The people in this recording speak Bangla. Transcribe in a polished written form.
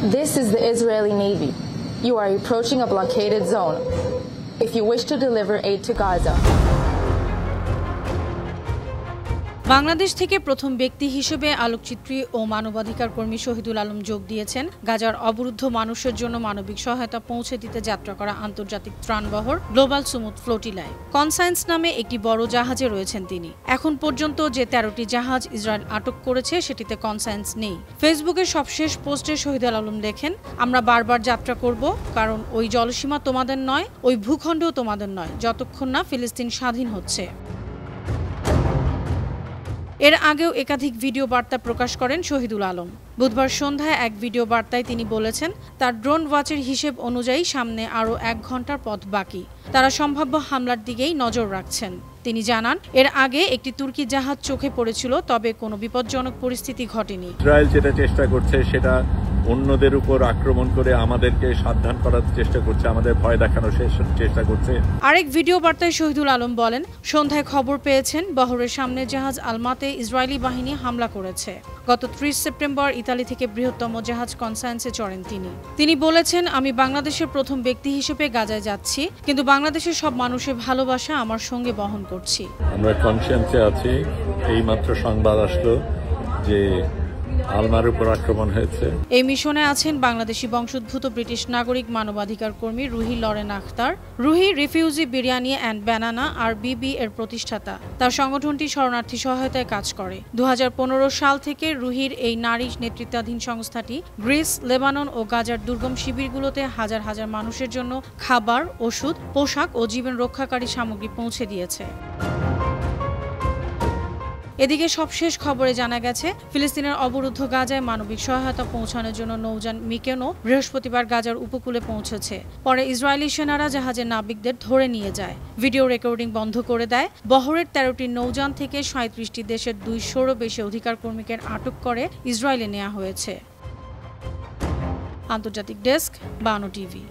This is the Israeli Navy. You are approaching a blockaded zone. If you wish to deliver aid to Gaza, Bangladesh থেকে প্রথম ব্যক্তি হিসেবে আলোকচিত্রী ও মানবাধিকার কর্মী শহীদুল আলম যোগ দিয়েছেন গাজার অবরুদ্ধ মানুষের জন্য মানবিক সহায়তা পৌঁছে দিতে যাত্রা করা আন্তর্জাতিক ত্রাণবহর গ্লোবাল সুমুদ ফ্লোটিলায়। কনসায়েন্স নামে একটি বড় জাহাজে রয়েছেন তিনি। এখন পর্যন্ত যে 13টি জাহাজ ইসরায়েল আটক করেছে সেটিতে কনসায়েন্স নেই। ফেসবুকের সবশেষ পোস্টে শহীদুল আলম লেখেন, আমরা বারবার যাত্রা করব, কারণ ওই জলসীমা তোমাদের নয়, ওই ভূখণ্ডও তোমাদের নয়, যতক্ষণ না ফিলিস্তিন স্বাধীন হচ্ছে। এর আগেও একাধিক ভিডিও বার্তা প্রকাশ করেন শহীদুল আলম। বুধবার সন্ধ্যায় এক ভিডিও বার্তায় তিনি বলেছেন, তার ড্রোন ওয়াচের হিসেব অনুযায়ী সামনে আরও 1 ঘন্টার পথ বাকি। তারা সম্ভাব্য হামলার দিকেই নজর রাখছেন। তিনি জানান, এর আগে একটি তুর্কি জাহাজ চোখে পড়েছিল, তবে কোনো বিপজ্জনক পরিস্থিতি ঘটেনি। ইসরায়েল যেটা চেষ্টা করছে সেটা অন্যদের উপর আক্রমণ করে আমাদেরকে সাবধান করার চেষ্টা করছে, আমাদের ভয় দেখানোর চেষ্টা করছে। আরেক ভিডিও বার্তায় শহীদুল আলম বলেন, সন্ধ্যায় খবর পেয়েছেন বহরের সামনে জাহাজ আলমাতে ইসরায়েলি বাহিনী হামলা করেছে। গত 30 সেপ্টেম্বর ইতালি থেকে বৃহত্তম জাহাজ কনসায়েন্সে চড়েন তিনি বলেছেন, আমি বাংলাদেশের প্রথম ব্যক্তি হিসেবে গাজায় যাচ্ছি, কিন্তু বাংলাদেশের সব মানুষের ভালোবাসা আমার সঙ্গে বহন করছি। আমরা কনসায়েন্সে আছি। এইমাত্র সংবাদ আসলো যে আলমার উপর আক্রমণ হয়েছে। এই মিশনে আছেন বাংলাদেশি বংশোদ্ভূত ব্রিটিশ নাগরিক মানবাধিকার কর্মী Ruhi Lauren Akhtar. Ruhi refugee biryani and banana আর বিবি এর প্রতিষ্ঠাতা। তার সংগঠনটি শরণার্থী সহায়তায় কাজ করে। 2015 সাল থেকে রুহির এই নারী নেতৃত্বাধীন সংস্থাটি গ্রিস, লেবানন ও গাজার দুর্গম শিবিরগুলোতে হাজার হাজার মানুষের জন্য খাবার, ওষুধ, পোশাক ও জীবন রক্ষাকারী সামগ্রী পৌঁছে দিয়েছে। এদিকে সবশেষ খবরে জানা গেছে, ফিলিস্তিনের অবরুদ্ধ গাজায় মানবিক সহায়তা পৌঁছানোর জন্য নৌযান মিকেনো বৃহস্পতিবার গাজার উপকূলে পৌঁছেছে। পরে ইসরায়েলি সেনারা জাহাজের নাবিকদের ধরে নিয়ে যায়, ভিডিও রেকর্ডিং বন্ধ করে দেয়। বহরের 13টি নৌযান থেকে 37টি দেশের 200-রও বেশি অধিকার কর্মীকে আটক করে ইসরায়েলে নেওয়া হয়েছে। আন্তর্জাতিক ডেস্ক, বানো টিভি।